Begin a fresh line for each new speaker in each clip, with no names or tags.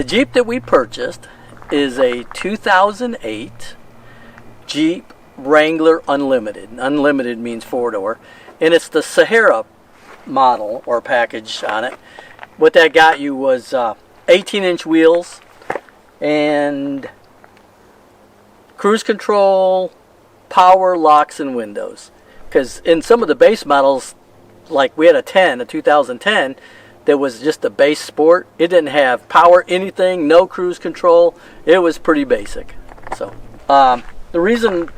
Jeep that we purchased is a 2008 Jeep Wrangler Unlimited. Unlimited means 4-door. And it's the Sahara model or package on it. What that got you was 18-inch wheels and cruise control, power, locks, and windows. Because in some of the base models, like we had a 2010, that was just a base sport. It didn't have power, anything, no cruise control. It was pretty basic. So the reason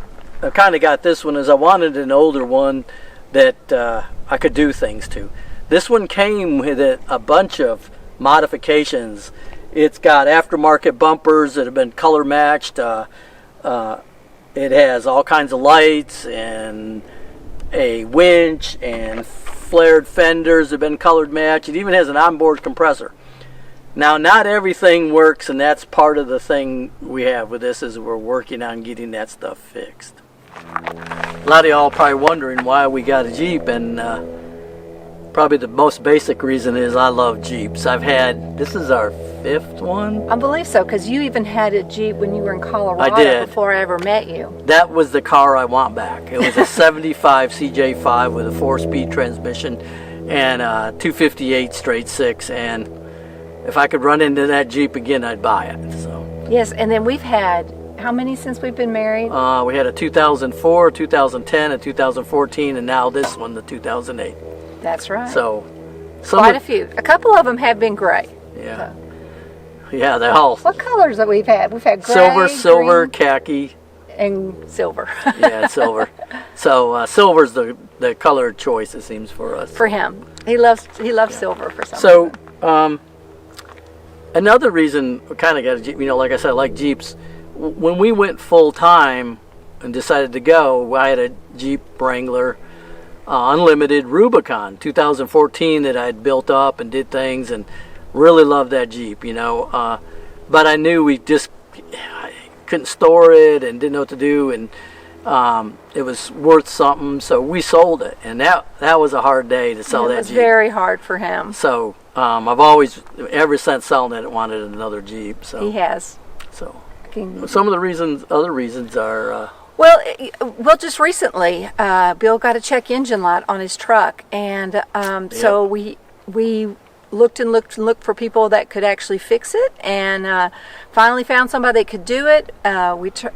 I kind of got this one is I wanted an older one that I could do things to. This one came with a bunch of modifications. It's got aftermarket bumpers that have been color matched. It has all kinds of lights and a winch and flared fenders that have been colored matched. It even has an onboard compressor. Now, not everything works, and that's part of the thing we have with this is we're working on getting that stuff fixed. A lot of y'all probably wondering why we got a Jeep, and probably the most basic reason is I love Jeeps. This is our 5th one?
I believe so, because you even had a Jeep when you were in Colorado.
I did.
Before I ever met you.
That was the car I want back. It was a 75 CJ5 with a 4-speed transmission and a 258 straight 6, and if I could run into that Jeep again, I'd buy it. So.
Yes, and then we've had, how many since we've been married?
We had a 2004, 2010, a 2014, and now this one, the 2008.
That's right.
So,
quite a few. A couple of them have been gray.
Yeah.
So.
Yeah, they all.
What colors that we've had? We've had gray,
silver,
green,
khaki,
and silver.
Yeah, silver. So silver's the color choice, it seems, for us.
For him, he loves silver for some reason.
So, another reason we kind of got a Jeep. Like I said, I like Jeeps. When we went full time and decided to go, I had a Jeep Wrangler Unlimited Rubicon 2014 that I'd built up and did things and really loved that Jeep, but I knew we just couldn't store it and didn't know what to do, and it was worth something, so we sold it, and that was a hard day to sell that Jeep. It was
very hard for him.
So I've always, ever since selling it, wanted another Jeep. So
he has.
So some of the other reasons are.
Well, just recently, Bill got a check engine light on his truck, and so we looked and looked for people that could actually fix it, and finally found somebody that could do it.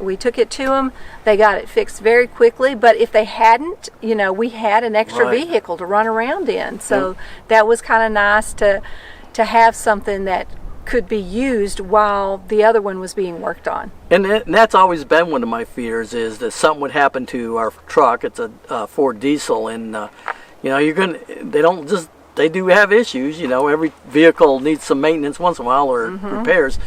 We took it to them. They got it fixed very quickly, but if they hadn't, we had an extra vehicle to run around in, so that was kind of nice to have something that could be used while the other one was being worked on.
And that's always been one of my fears, is that something would happen to our truck. It's a Ford diesel, and they do have issues. Every vehicle needs some maintenance once in a while or repairs,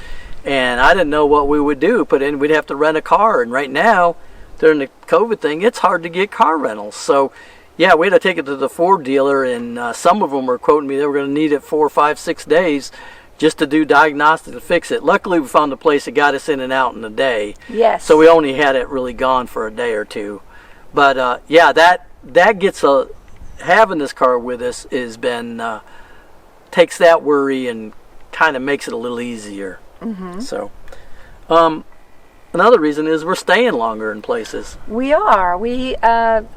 and I didn't know what we would do. We'd have to rent a car, and right now during the COVID thing, it's hard to get car rentals. So yeah, we had to take it to the Ford dealer, and some of them were quoting me they were going to need it 4, 5, 6 days just to do diagnostics to fix it. Luckily, we found a place that got us in and out in a day.
Yes.
So we only had it really gone for a day or two. But that gets having this car with us takes that worry and kind of makes it a little easier. Mm-hmm. So, another reason is we're staying longer in places.
We are.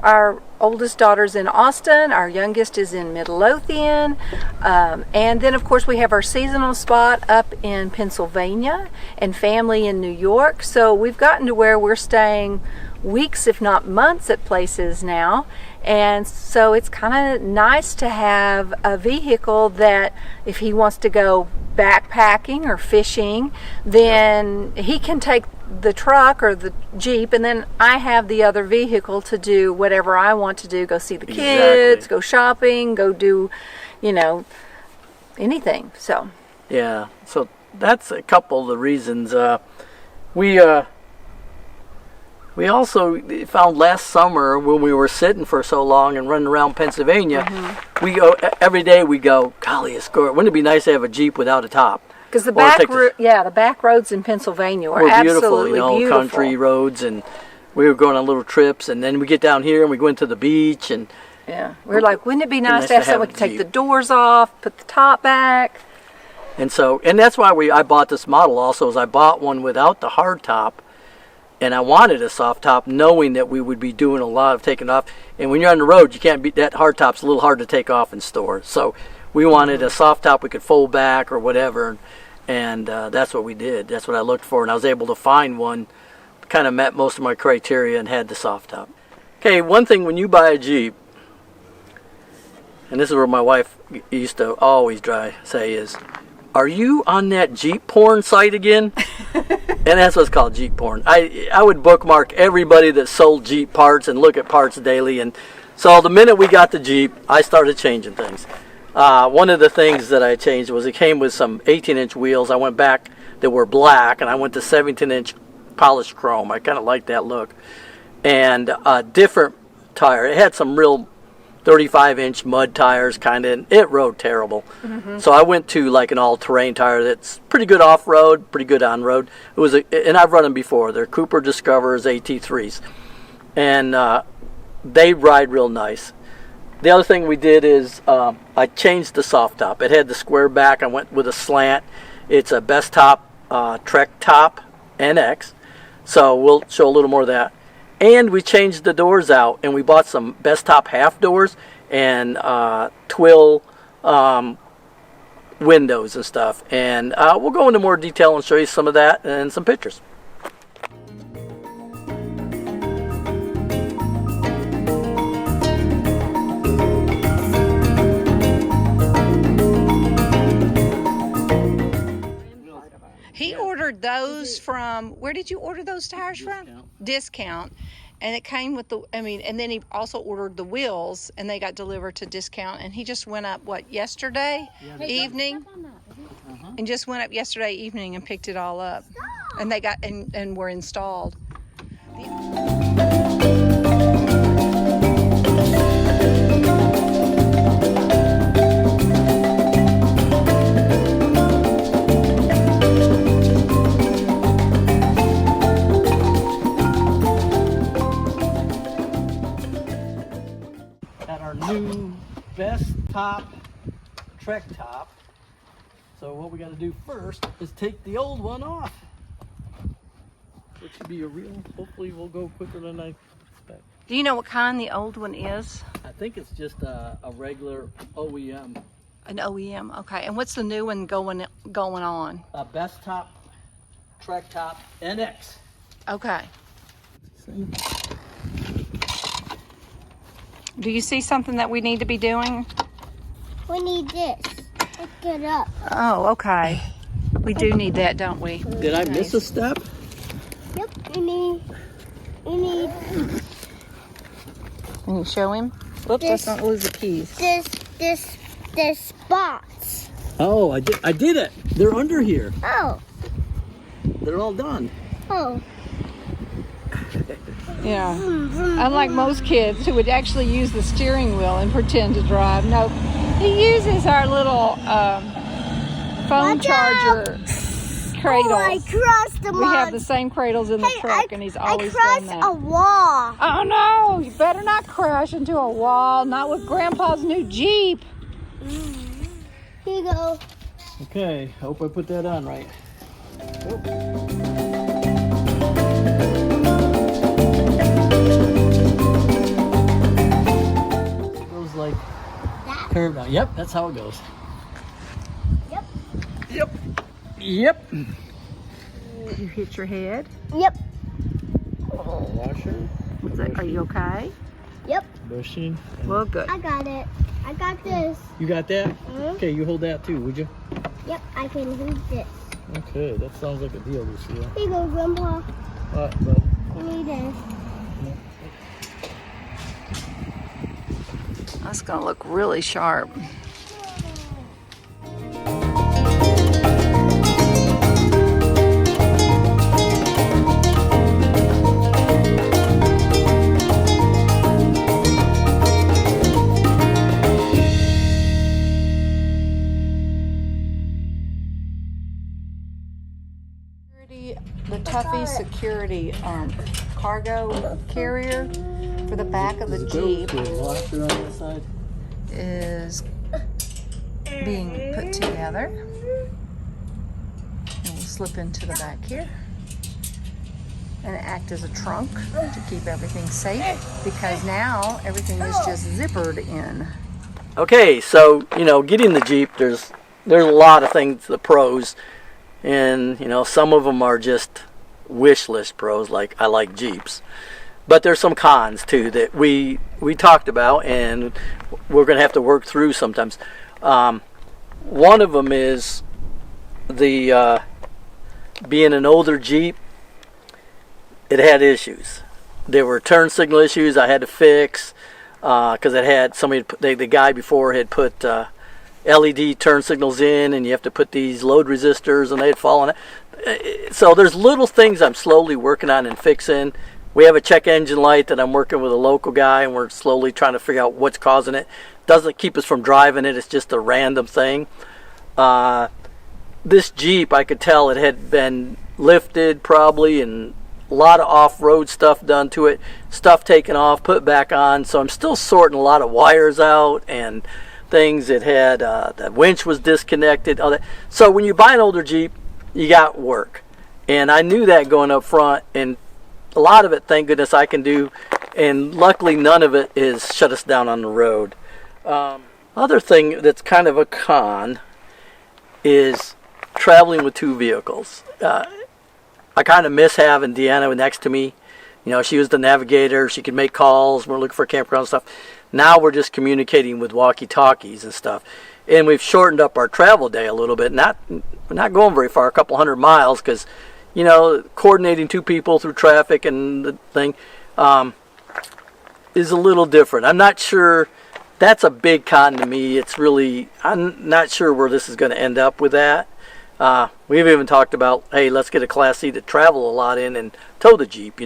Our oldest daughter's in Austin. Our youngest is in Midlothian. And then, of course, we have our seasonal spot up in Pennsylvania and family in New York. So we've gotten to where we're staying weeks, if not months, at places now. And so it's kind of nice to have a vehicle that if he wants to go backpacking or fishing, then he can take the truck or the Jeep, and then I have the other vehicle to do whatever I want to do. Go see the kids, go shopping, go do, anything. So
yeah, so that's a couple of the reasons. We also found last summer when we were sitting for so long and running around Pennsylvania, we go every day. We go, golly, wouldn't it be nice to have a Jeep without a top?
Because the back roads in Pennsylvania are absolutely beautiful.
Country roads, and we were going on little trips, and then we get down here and we go into the beach, and
we're like, wouldn't it be nice to have someone to take the doors off, put the top back?
And so, and that's why I bought this model also, is I bought one without the hard top, and I wanted a soft top knowing that we would be doing a lot of taking off. And when you're on the road, you can't be, that hard top's a little hard to take off in store. So we wanted a soft top we could fold back or whatever, and that's what we did. That's what I looked for, and I was able to find one, kind of met most of my criteria and had the soft top. Okay, one thing when you buy a Jeep, and this is where my wife used to always say is, are you on that Jeep porn site again? And that's what's called Jeep porn. I would bookmark everybody that sold Jeep parts and look at parts daily. And so the minute we got the Jeep, I started changing things. One of the things that I changed was it came with some 18-inch wheels. I went back that were black, and I went to 17-inch polished chrome. I kind of liked that look. And a different tire. It had some real 35-inch mud tires, kind of, and it rode terrible. Mm-hmm. So I went to like an all-terrain tire that's pretty good off-road, pretty good on-road. It was, and I've run them before. They're Cooper Discoverers AT3s, and they ride real nice. The other thing we did is I changed the soft top. It had the square back. I went with a slant. It's a Best Top Trek Top NX, so we'll show a little more of that. And we changed the doors out, and we bought some Best Top half doors and twill windows and stuff. And we'll go into more detail and show you some of that and some pictures.
He ordered those from, where did you order those tires from? Discount. And it came with and then he also ordered the wheels, and they got delivered to Discount. And he just went up, yesterday evening? And just went up yesterday evening and picked it all up. And they got, and were installed.
New Best Top Trek Top. So what we got to do first is take the old one off, which should be a real, hopefully we'll go quicker than I expect.
Do you know what kind the old one is?
I think it's just a regular OEM.
An OEM, okay. And what's the new one going on?
A Best Top Trek Top NX.
Okay. Do you see something that we need to be doing?
We need this. Look it up.
Oh, okay. We do need that, don't we?
Did I miss a step?
Yep, we need.
Can you show him? Whoops, let's not lose the keys.
This spots.
Oh, I did it. They're under here.
Oh.
They're all done.
Oh.
Yeah. Unlike most kids who would actually use the steering wheel and pretend to drive. No, he uses our little phone
Watch
charger cradles.
Oh, I crossed them.
We have the same cradles in the truck, and he's always done that.
I crossed a wall.
Oh no! You better not crash into a wall. Not with Grandpa's new Jeep.
Here you go.
Okay, hope I put that on right. It goes like curved out. Yep, that's how it goes.
Yep.
Yep. Yep.
You hit your head.
Yep.
Washer.
Are you okay?
Yep.
Bushing.
Well, good.
I got it. I got this.
You got that?
Mhm.
Okay, you hold that too, would you?
Yep, I can hold this.
Okay, that sounds like a deal, Lucia.
Here you go, Grandpa.
But
I need this.
That's gonna look really sharp. The Tuffy security cargo carrier for the back of the Jeep
washer on the side.
is being put together. slip into the back here and act as a trunk to keep everything safe, because now everything is just zippered in.
Okay, so getting the Jeep, there's a lot of things, the pros, and some of them are just wish list pros, like I like Jeeps, but there's some cons too that we talked about, and we're gonna have to work through sometimes. One of them is the being an older Jeep. It had issues. There were turn signal issues I had to fix because it had the guy before had put LED turn signals in, and you have to put these load resistors, and they had fallen. So there's little things I'm slowly working on and fixing. We have a check engine light that I'm working with a local guy, and we're slowly trying to figure out what's causing it. Doesn't keep us from driving it. It's just a random thing. This Jeep, I could tell it had been lifted probably, and a lot of off-road stuff done to it, stuff taken off, put back on. So I'm still sorting a lot of wires out and things. It had the winch was disconnected, all that. So when you buy an older Jeep, you got work, and I knew that going up front, and a lot of it, thank goodness, I can do, and luckily none of it is shut us down on the road. Other thing that's kind of a con is traveling with two vehicles. I kind of miss having Deanna next to me. She was the navigator. She could make calls. We're looking for campground stuff. Now we're just communicating with walkie-talkies and stuff. And we've shortened up our travel day a little bit. We're not going very far, a couple 100 miles, because, coordinating two people through traffic and the thing is a little different. I'm not sure. That's a big con to me. I'm not sure where this is going to end up with that. We've even talked about, hey, let's get a Class C to travel a lot in and tow the Jeep,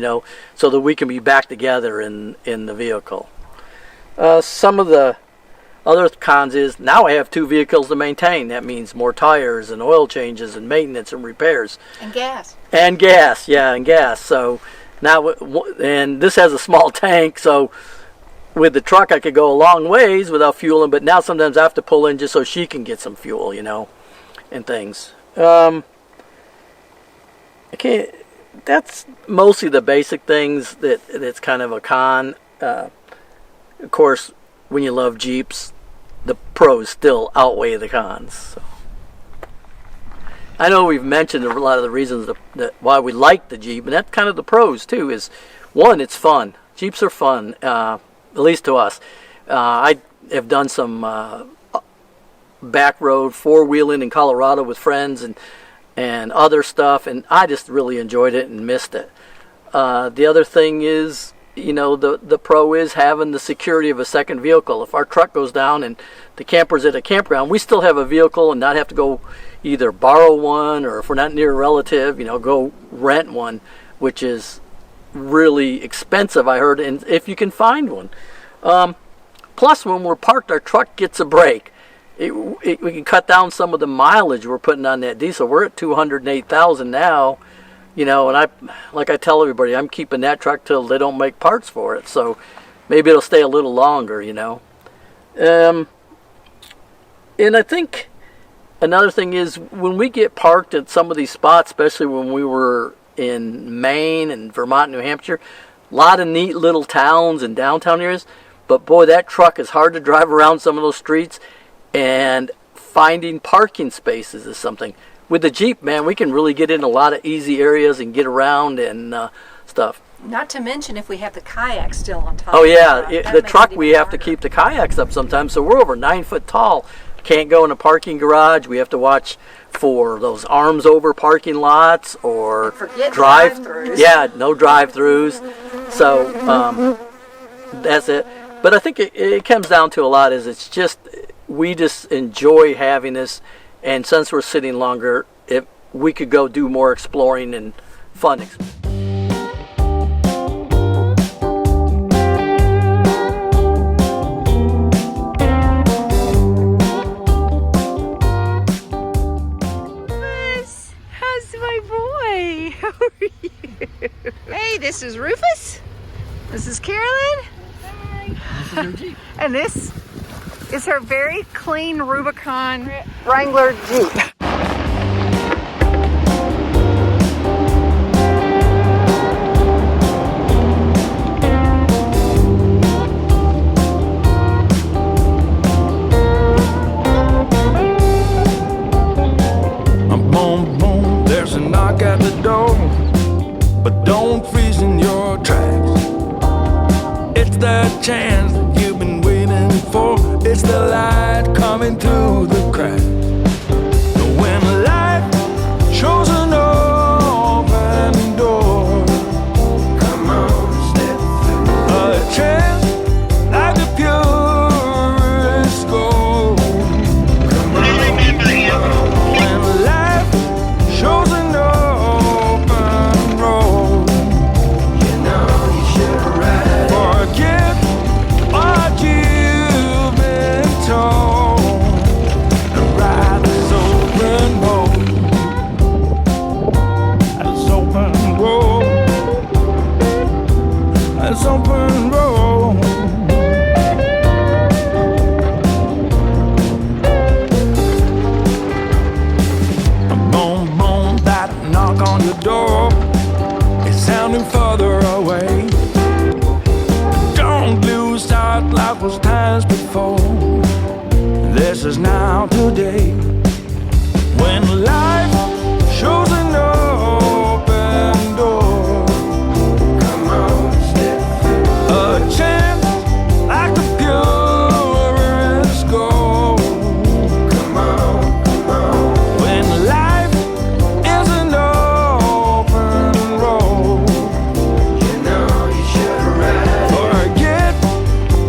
so that we can be back together in the vehicle. Some of the other cons is now I have two vehicles to maintain. That means more tires and oil changes and maintenance and repairs.
And gas.
And gas. So now, and this has a small tank, so with the truck I could go a long ways without fueling, but now sometimes I have to pull in just so she can get some fuel, and things. Okay, that's mostly the basic things that's kind of a con. Of course, when you love Jeeps, the pros still outweigh the cons. So. I know we've mentioned a lot of the reasons that why we like the Jeep, and that's kind of the pros too. Is one, it's fun. Jeeps are fun, at least to us. I have done some back road four-wheeling in Colorado with friends and other stuff, and I just really enjoyed it and missed it. The other thing is, the pro is having the security of a second vehicle. If our truck goes down and the camper's at a campground, we still have a vehicle and not have to go either borrow one, or if we're not near a relative, go rent one, which is really expensive, I heard, and if you can find one. Plus, when we're parked, our truck gets a break. We can cut down some of the mileage we're putting on that diesel. We're at 208,000 now, and I tell everybody, I'm keeping that truck till they don't make parts for it. So maybe it'll stay a little longer, And I think another thing is when we get parked at some of these spots, especially when we were in Maine and Vermont, New Hampshire, a lot of neat little towns and downtown areas. But boy, that truck is hard to drive around some of those streets. And finding parking spaces is something. With the Jeep, man, we can really get in a lot of easy areas and get around and stuff.
Not to mention if we have the kayak still on top.
Oh, yeah. The truck, we have to keep the kayaks up sometimes. So we're over 9 foot tall. Can't go in a parking garage. We have to watch for those arms over parking lots or
drive-throughs.
Yeah, no drive-throughs. So that's it. But I think it comes down to a lot is it's just... we just enjoy having this, and since we're sitting longer, we could go do more exploring and fun.
How's my boy? How are you? Hey, this is Rufus. This is Carolyn.
This is your Jeep.
And this is her very clean Rubicon Wrangler Jeep.
It's the chance that you've been waiting for. It's the light coming through the crack. When life shows an open door, come on, step through. A chance like the purest gold. Come on, when life shows an open road, you know you should ride. Forget what you've been told and ride this open road. This open road. This open road. Boom, boom, that knock on your door is sounding further away. Don't lose sight like was times before. This is now today. When life shows an open door, come on, step through. A chance like the purest gold. Come on, come on. When life is an open road, you know you should ride. Forget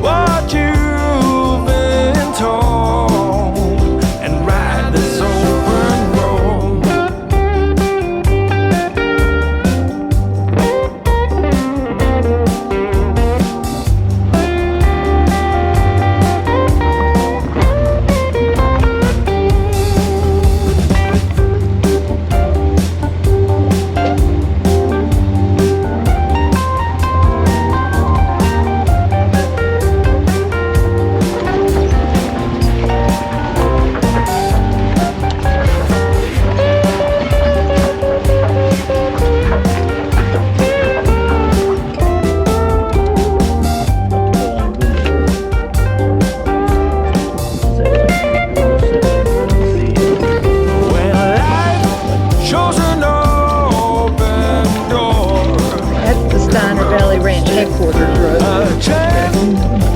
what you've been told and ride this open road. When life shows an open door,
That's the Steiner Valley Ranch headquarters road.
a chance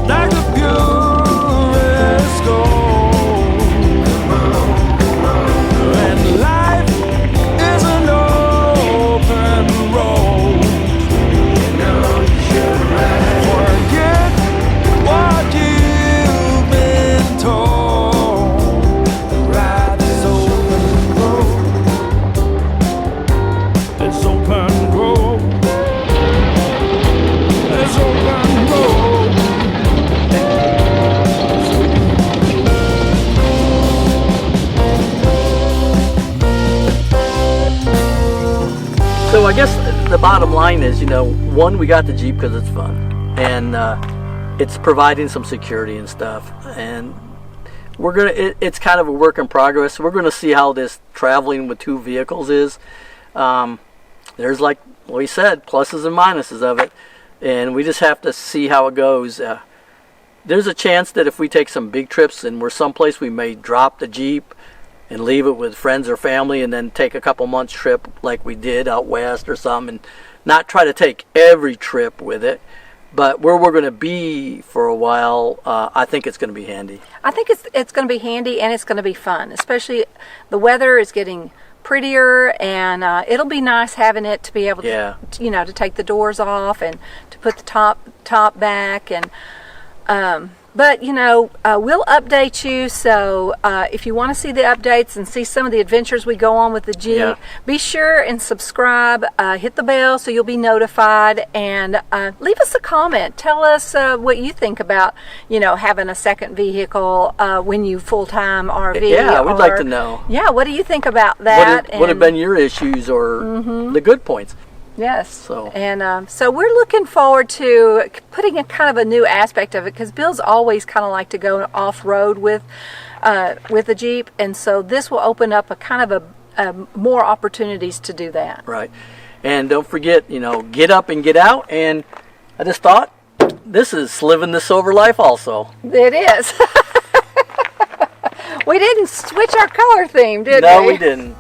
like the purest gold. When life is an open road, you know you should ride. Forget what you've been told. Ride this open road. This open road. This open road.
So I guess the bottom line is, one, we got the Jeep because it's fun, and it's providing some security and stuff. And it's kind of a work in progress. We're gonna see how this traveling with two vehicles is. There's, like we said, pluses and minuses of it, and we just have to see how it goes. There's a chance that if we take some big trips and we're someplace, we may drop the Jeep and leave it with friends or family, and then take a couple months trip like we did out west or something, and not try to take every trip with it. But where we're going to be for a while, I think it's going to be handy.
I think it's going to be handy and it's going to be fun. Especially the weather is getting prettier, and it'll be nice having it to be able to, to take the doors off and to put the top back. And but we'll update you. So if you want to see the updates and see some of the adventures we go on with the Jeep, be sure and subscribe. Hit the bell so you'll be notified, and leave us a comment. Tell us what you think about having a second vehicle when you full-time RV.
Yeah, we'd like to know.
Yeah, what do you think about that?
What have been your issues or the good points?
Yes.
So
we're looking forward to putting a kind of a new aspect of it, because Bill's always kind of like to go off road with the Jeep, and so this will open up a kind of a more opportunities to do that.
Right, and don't forget, get up and get out. And I just thought, this is living the sober life also.
It is. We didn't switch our color theme, did we?
No, we didn't.